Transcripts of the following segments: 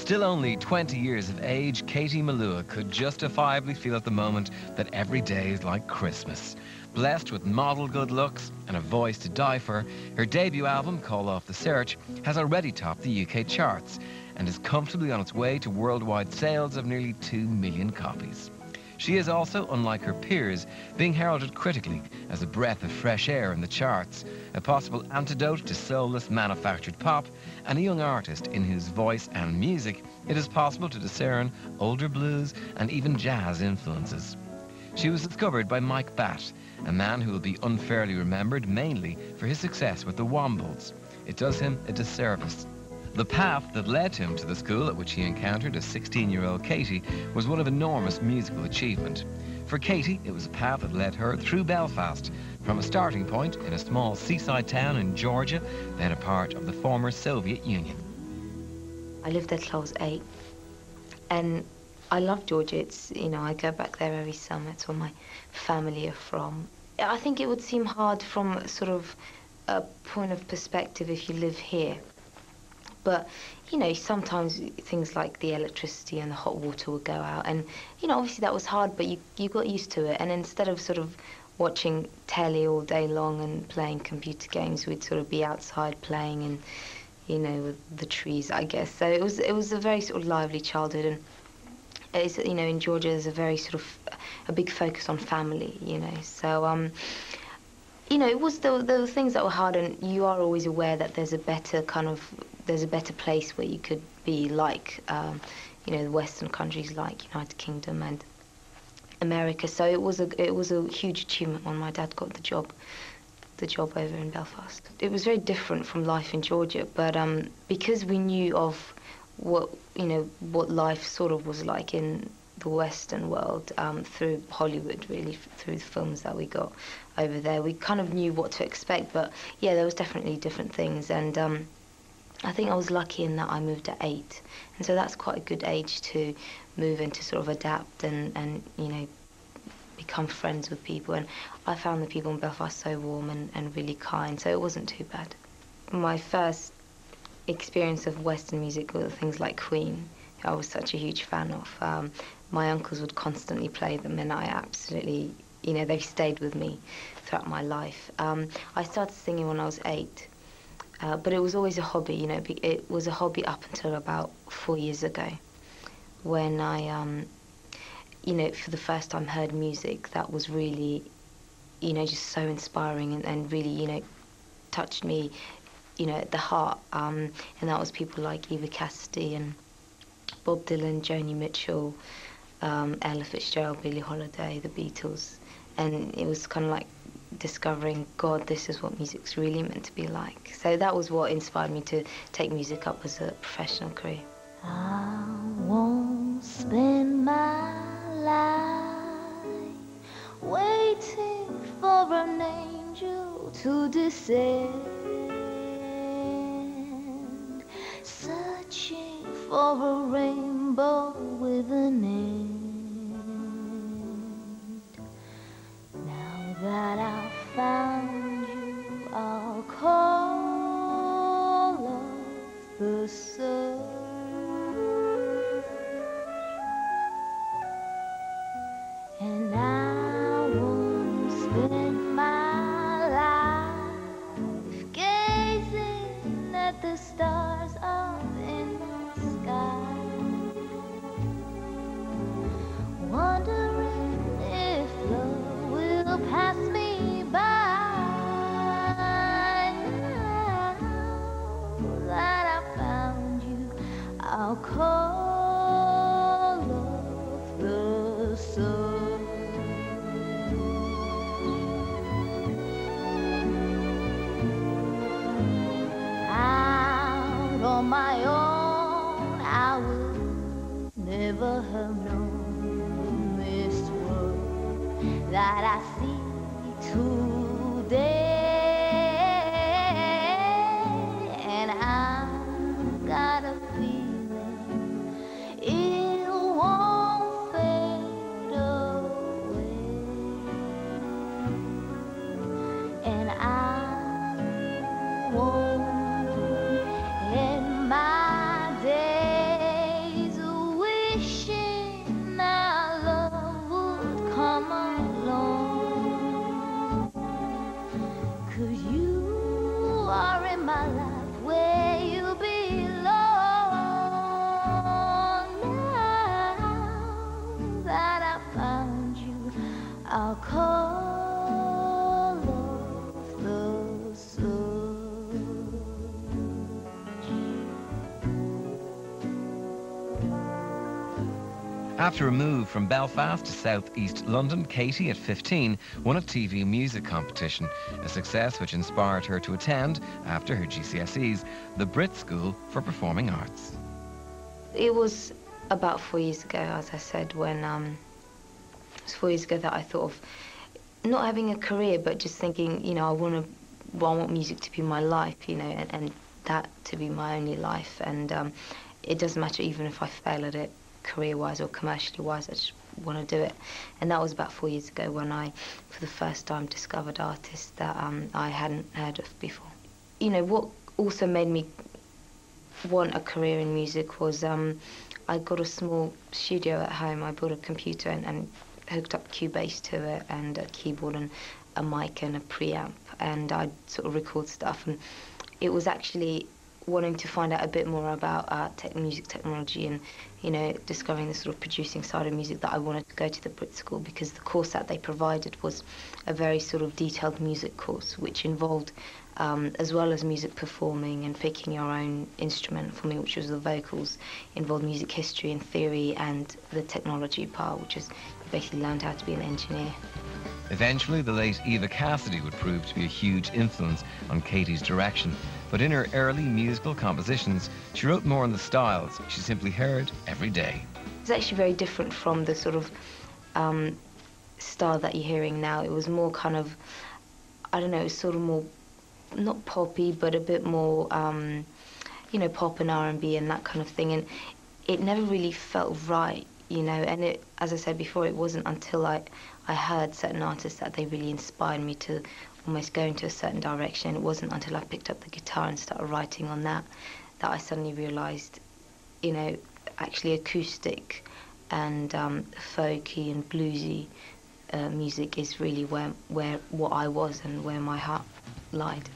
Still only 20 years of age, Katie Melua could justifiably feel at the moment that every day is like Christmas. Blessed with model good looks and a voice to die for, her debut album, Call Off the Search, has already topped the UK charts and is comfortably on its way to worldwide sales of nearly 2 million copies. She is also, unlike her peers, being heralded critically as a breath of fresh air in the charts, a possible antidote to soulless manufactured pop, and a young artist in whose voice and music it is possible to discern older blues and even jazz influences. She was discovered by Mike Batt, a man who will be unfairly remembered mainly for his success with the Wombats. It does him a disservice. The path that led him to the school at which he encountered a 16-year-old Katie was one of enormous musical achievement. For Katie, it was a path that led her through Belfast, from a starting point in a small seaside town in Georgia, then a part of the former Soviet Union. I lived there till I was 8, and I love Georgia. It's, you know, I go back there every summer. It's where my family are from. I think it would seem hard from sort of a point of perspective if you live here. But, you know, sometimes things like the electricity and the hot water would go out. And, you know, obviously that was hard, but you got used to it. And instead of sort of watching telly all day long and playing computer games, we'd sort of be outside playing and, you know, with the trees, I guess. So it was a very sort of lively childhood. And, it's, you know, in Georgia there's a very sort of a big focus on family, you know. So, you know, it was there were things that were hard, and you are always aware that there's a better place where you could be, like, you know, the Western countries like United Kingdom and America. So it was a huge achievement when my dad got the job over in Belfast. It was very different from life in Georgia, but because we knew of what life sort of was like in the Western world, through Hollywood, really, through the films that we got over there, we kind of knew what to expect. But yeah, there was definitely different things, and I think I was lucky in that I moved at 8, and so that's quite a good age to move and to sort of adapt and you know, become friends with people. And I found the people in Belfast so warm and really kind, so it wasn't too bad. My first experience of Western music were things like Queen, who I was such a huge fan of. My uncles would constantly play them, and I absolutely, you know, they've stayed with me throughout my life. I started singing when I was 8, but it was always a hobby, you know. It was a hobby up until about 4 years ago, when I, you know, for the first time heard music that was really, you know, just so inspiring and really, you know, touched me, you know, at the heart. And that was people like Eva Cassidy and Bob Dylan, Joni Mitchell, Ella Fitzgerald, Billie Holiday, the Beatles. And it was kind of like discovering, God, this is what music's really meant to be like. So that was what inspired me to take music up as a professional career. I won't spend my life waiting for an angel to descend, searching for a rainbow with an end. Now that I've found you, I'll call off the search, and I won't spend my life gazing at the stars up in the sky, wondering if love will pass me by. Now that I found you, I'll call off the sun. Out on my own, I would never have known this world that I see today. And I've got a feeling it won't fade away. And I won't end my day I'll call off the search. After a move from Belfast to south-east London, Katie, at 15, won a TV music competition, a success which inspired her to attend, after her GCSEs, the Brit School for Performing Arts. It was about 4 years ago, as I said, when it was 4 years ago that I thought of not having a career, but just thinking, you know, I want music to be my life, you know, and that to be my only life. And it doesn't matter even if I fail at it, career-wise or commercially-wise, I just want to do it. And that was about 4 years ago when I, for the first time, discovered artists that I hadn't heard of before. You know, what also made me want a career in music was I got a small studio at home. I bought a computer and hooked up Cubase to it, and a keyboard and a mic and a preamp, and I'd sort of record stuff. And it was actually wanting to find out a bit more about music technology and, you know, discovering the sort of producing side of music that I wanted to go to the Brit School, because the course that they provided was a very sort of detailed music course, which involved, as well as music performing and picking your own instrument, for me, which was the vocals, involved music history and theory, and the technology part, which is you basically learned how to be an engineer. Eventually, the late Eva Cassidy would prove to be a huge influence on Katie's direction. But in her early musical compositions, she wrote more on the styles she simply heard every day. It's actually very different from the sort of style that you're hearing now. It was more kind of, I don't know, it was sort of more, not poppy, but a bit more, you know, pop and R&B and that kind of thing. And it never really felt right, you know. And it, as I said before, it wasn't until I heard certain artists that they really inspired me to almost go into a certain direction. It wasn't until I picked up the guitar and started writing on that I suddenly realised, you know, actually acoustic and folky and bluesy music is really where what I was and where my heart lied.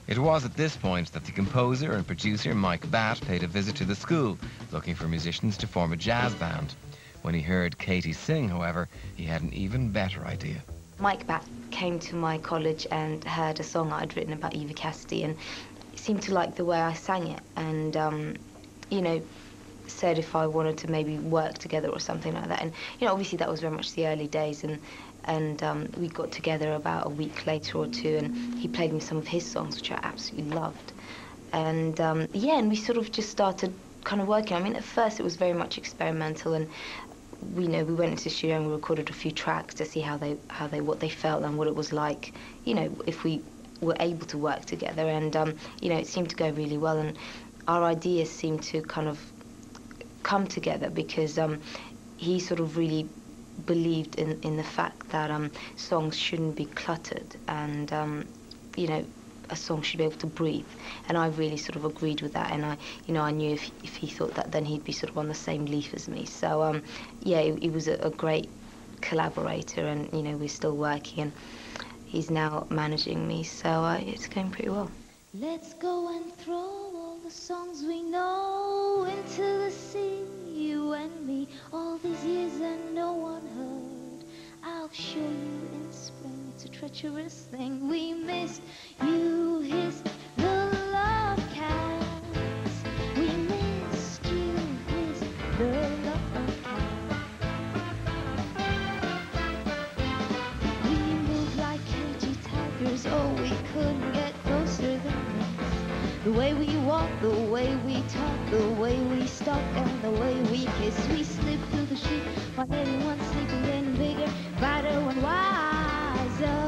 It was at this point that the composer and producer Mike Batt paid a visit to the school, looking for musicians to form a jazz band. When he heard Katie sing, however, he had an even better idea. Mike Batt came to my college and heard a song I'd written about Eva Cassidy, and seemed to like the way I sang it, and you know, said if I wanted to maybe work together or something like that. And you know, obviously that was very much the early days, and we got together about a week later or two, and he played me some of his songs, which I absolutely loved. And yeah, and we sort of just started kind of working. I mean, at first it was very much experimental, and we went into the studio and we recorded a few tracks to see what they felt and what it was like, you know, if we were able to work together. And you know, it seemed to go really well, and our ideas seemed to kind of come together because he sort of really believed in the fact that songs shouldn't be cluttered, and you know, a song should be able to breathe. And I really sort of agreed with that, and I knew if he thought that, then he'd be sort of on the same leaf as me. So yeah, he was a great collaborator, and you know, we're still working, and he's now managing me, so it's going pretty well. Let's go and throw all the songs we know into the sea, you and me, all these years and no one heard. I'll show you in spring, it's a treacherous thing we missed. You hissed the love cats, we missed you, hissed the love cats. We moved like cagey tigers, oh we couldn't get closer than this. The way we walk, the way we talk, the way we stalk, and the way we kiss. We slip through the sheet while everyone's sleeping, getting bigger, brighter and wiser.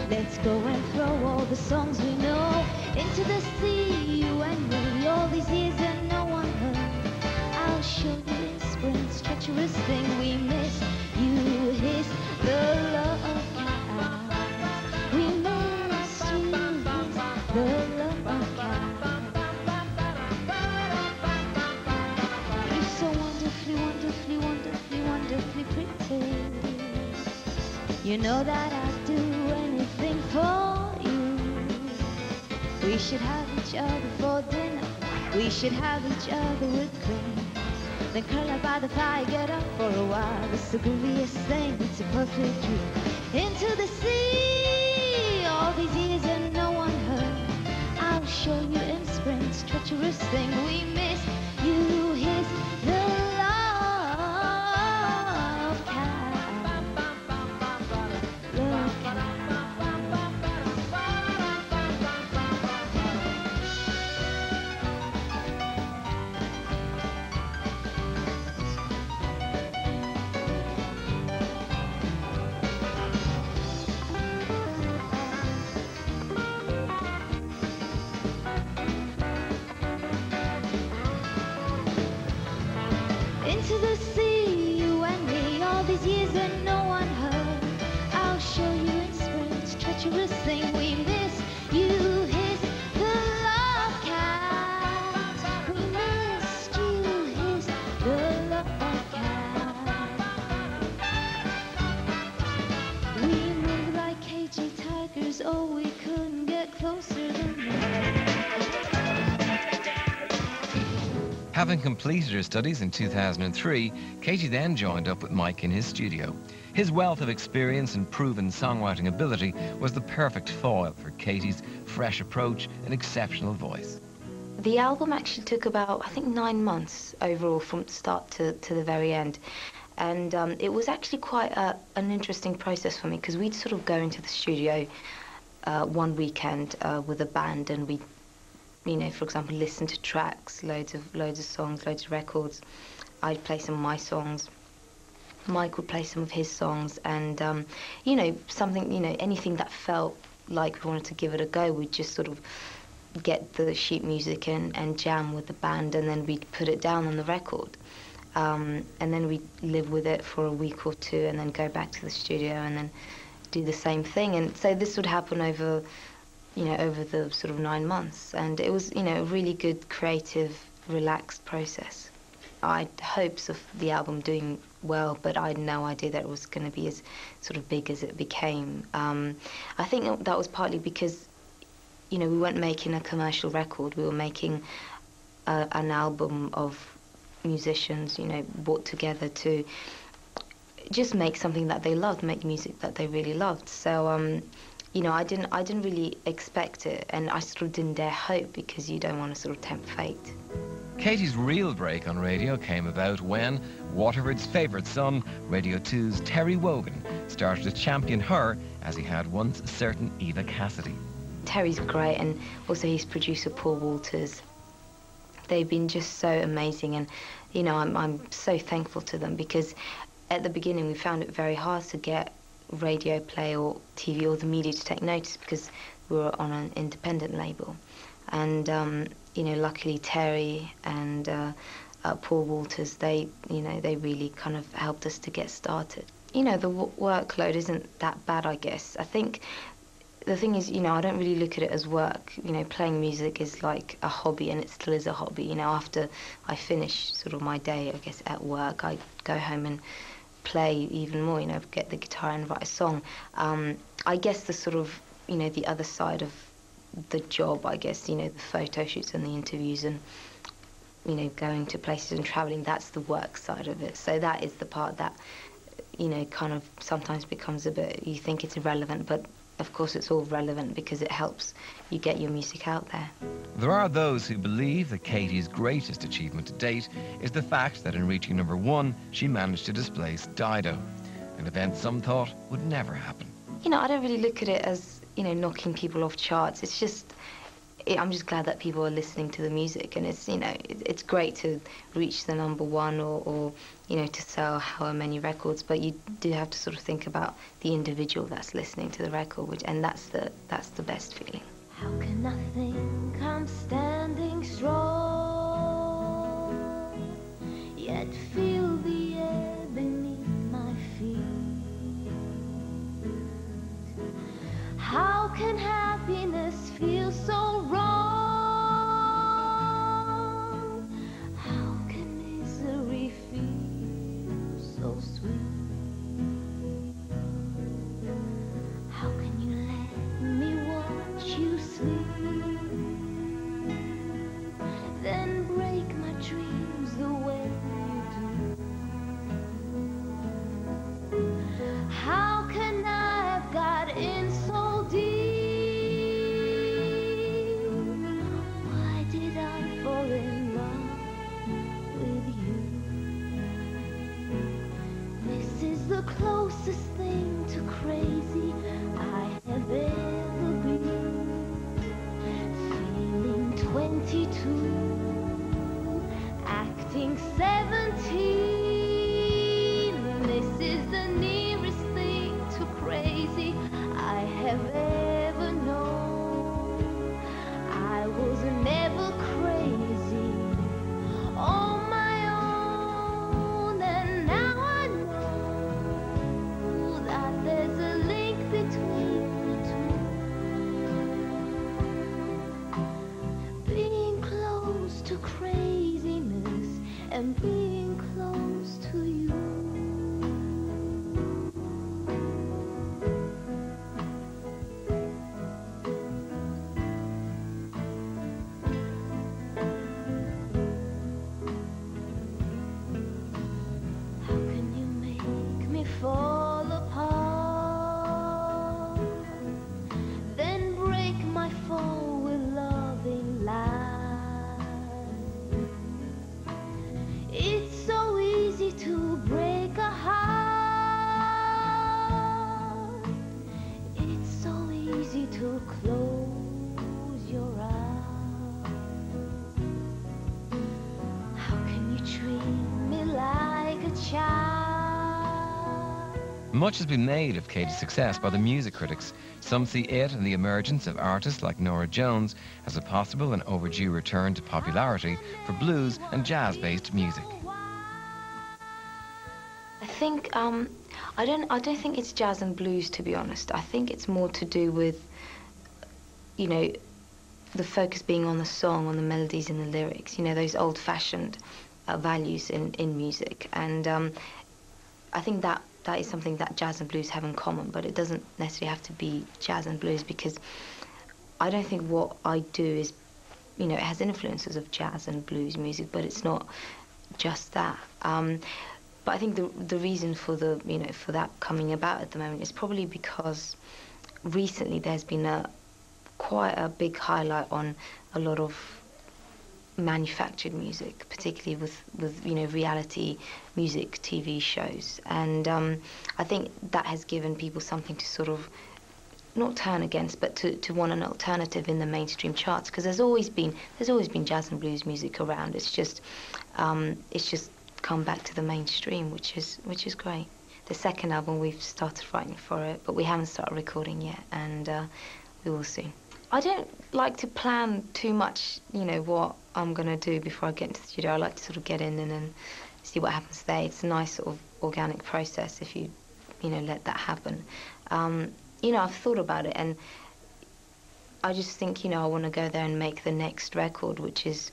Let's go and throw all the songs we know into the sea, you and me, all these years and no one heard. I'll show you in spring, it's a treacherous thing we miss. You hiss the love cat, we miss you, hiss the love cat. You're so wonderfully, wonderfully, wonderfully, wonderfully pretty. You know that I'd do anything for you. We should have each other for dinner, we should have each other with cream. Then curl up by the fire, get up for a while. It's the grooviest thing, it's a perfect dream. Into the sea, all these years and no one heard. I'll show you in spring's treacherous thing. We miss you, here's the love cat. Love cat. Into the sea, you and me, all these years and no one heard. I'll show you in spring's treacherous thing. We miss you, here's the love cat. We missed you, here's the love cat. We moved like cagey tigers, oh we couldn't get closer than that. Having completed her studies in 2003, Katie then joined up with Mike in his studio. His wealth of experience and proven songwriting ability was the perfect foil for Katie's fresh approach and exceptional voice. The album actually took about, I think, 9 months overall from start to the very end. And it was actually quite an interesting process for me because we'd sort of go into the studio one weekend with a band, and we'd, you know, for example, listen to tracks, loads of songs, loads of records. I'd play some of my songs. Mike would play some of his songs, and you know, something, you know, anything that felt like we wanted to give it a go, we'd just sort of get the sheet music and jam with the band, and then we'd put it down on the record. And then we'd live with it for a week or two, and then go back to the studio and then do the same thing. And so this would happen over, you know, over the sort of 9 months, and it was, you know, a really good, creative, relaxed process. I had hopes of the album doing well, but I had no idea that it was going to be as sort of big as it became. I think that was partly because, you know, we weren't making a commercial record. We were making an album of musicians, you know, brought together to just make something that they loved, make music that they really loved. So, you know, I didn't really expect it, and I sort of didn't dare hope, because you don't want to sort of tempt fate. Katie's real break on radio came about when Waterford's favourite son, Radio 2's Terry Wogan, started to champion her as he had once a certain Eva Cassidy. Terry's great, and also his producer Paul Walters. They've been just so amazing, and you know, I'm so thankful to them, because at the beginning we found it very hard to get radio play or TV or the media to take notice, because we were on an independent label. And you know, luckily Terry and Paul Walters, they, you know, they really kind of helped us to get started. You know, the workload isn't that bad, I guess. I think the thing is, you know, I don't really look at it as work. You know, playing music is like a hobby, and it still is a hobby. You know, after I finish sort of my day, I guess, at work, I go home and play even more, you know, get the guitar and write a song. I guess the sort of, you know, the other side of the job, I guess, you know, the photo shoots and the interviews and, you know, going to places and traveling, that's the work side of it. So that is the part that, you know, kind of sometimes becomes a bit, you think it's irrelevant, but of course it's all relevant because it helps you get your music out there. There are those who believe that Katie's greatest achievement to date is the fact that in reaching #1, she managed to displace Dido, an event some thought would never happen. You know, I don't really look at it as, you know, knocking people off charts. It's just, I'm just glad that people are listening to the music, and it's, you know, it's great to reach the #1 or you know, to sell however many records, but you do have to sort of think about the individual that's listening to the record, and that's the best feeling. How can nothing come standing strong, yet feel the air beneath my feet? How can happiness feel so wrong? How can misery feel so sweet? How can you let me watch you sleep, then break my dreams the way you the closest thing to crazy I have ever been. Feeling 22, acting 17. This is the nearest thing to crazy I have ever known. I was never crazy on my own, and now I know that there's a link between the two. Being close to craziness and being close to you. Fall apart, then break my fall with loving lies. It's so easy to break a heart. It's so easy to close your eyes. How can you treat me like a child? Much has been made of Katie's success by the music critics. Some see it and the emergence of artists like Norah Jones as a possible and overdue return to popularity for blues and jazz-based music. I think I don't think it's jazz and blues, to be honest. I think it's more to do with, you know, the focus being on the song, on the melodies and the lyrics. You know, those old-fashioned values in music, and I think that is something that jazz and blues have in common, but it doesn't necessarily have to be jazz and blues, because I don't think what I do is, you know, it has influences of jazz and blues music, but it's not just that. But I think the reason for for that coming about at the moment is probably because recently there's been quite a big highlight on a lot of manufactured music, particularly with you know, reality music TV shows, and I think that has given people something to sort of not turn against, but to want an alternative in the mainstream charts, because there's always been jazz and blues music around. It's just come back to the mainstream, which is great. The second album, we've started writing for it, but we haven't started recording yet, and we will soon. I don't like to plan too much, you know, what I'm going to do before I get into the studio. I like to sort of get in and then see what happens there. It's a nice sort of organic process if you know, let that happen. You know, I've thought about it, and I just think, you know, I want to go there and make the next record, which is,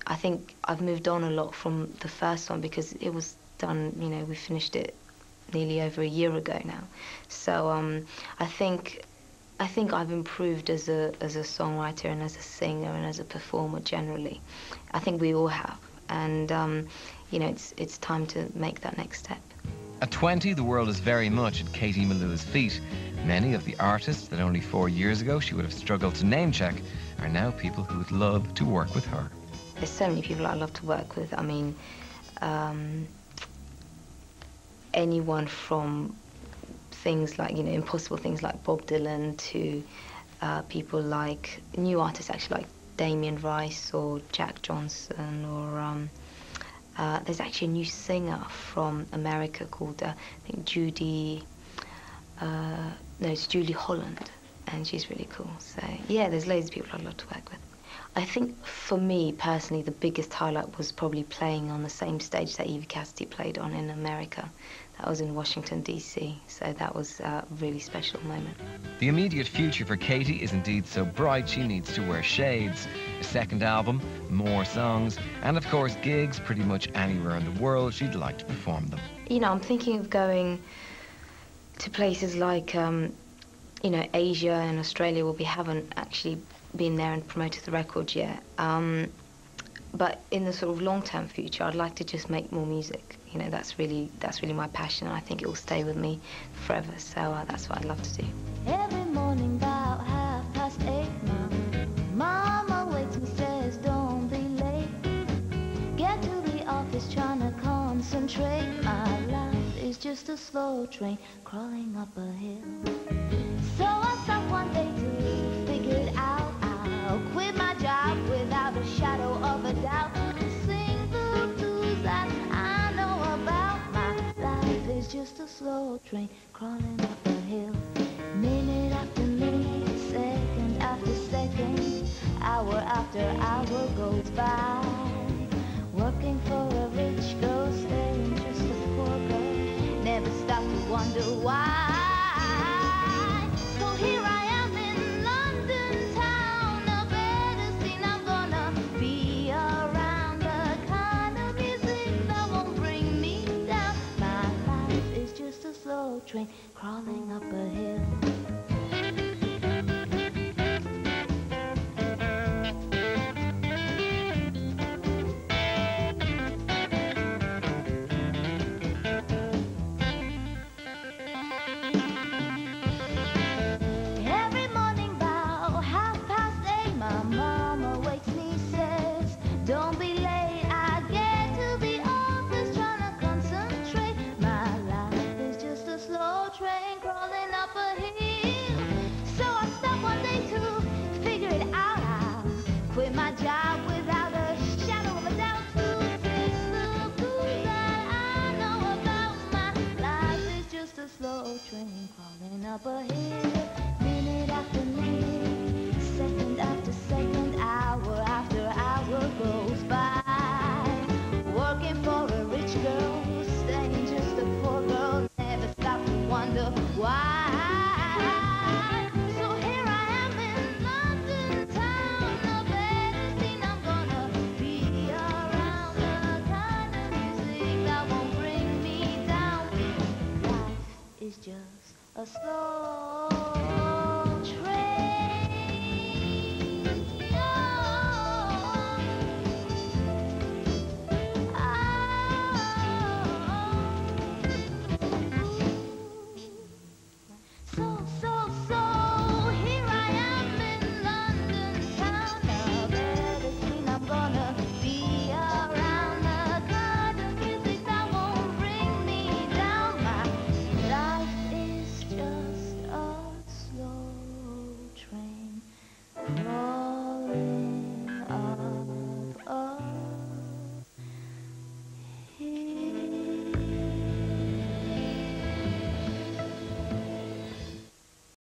I think I've moved on a lot from the first one, because it was done, you know, we finished it nearly over a year ago now. So I think I've improved as a songwriter and as a singer and as a performer generally. I think we all have, and you know, it's time to make that next step. At 20, the world is very much at Katie Melua's feet. Many of the artists that only 4 years ago she would have struggled to name check are now people who would love to work with her. There's so many people I love to work with. I mean, anyone from things like, you know, impossible things like Bob Dylan to people like new artists actually like Damien Rice or Jack Johnson, or there's actually a new singer from America called I think Judy, no, it's Julie Holland, and she's really cool. So yeah, there's loads of people I'd love to work with. I think for me personally, the biggest highlight was probably playing on the same stage that Eva Cassidy played on in America. That was in Washington, D.C., so that was a really special moment. The immediate future for Katie is indeed so bright she needs to wear shades. A second album, more songs, and of course gigs pretty much anywhere in the world she'd like to perform them. You know, I'm thinking of going to places like, you know, Asia and Australia, where we haven't actually been there and promoted the record yet. But in the sort of long-term future, I'd like to just make more music. You know, that's really my passion, and I think it will stay with me forever. So that's what I'd love to do. Every morning about 8:30, Mama wakes me, says don't be late. Get to the office trying to concentrate. My life is just a slow train crawling up a hill. So I stopped one day to figure it out. I'll quit my job without a shadow of a doubt. Sing the blues that I know about. My life is just a slow train crawling up a hill. Minute after minute, second after second, hour after hour goes by. Working for a rich girl, staying just a poor girl. Never stop to wonder why. So here I am in London town, a better scene I'm gonna be around. The kind of music that won't bring me down. My life is just a slow train crawling up a hill.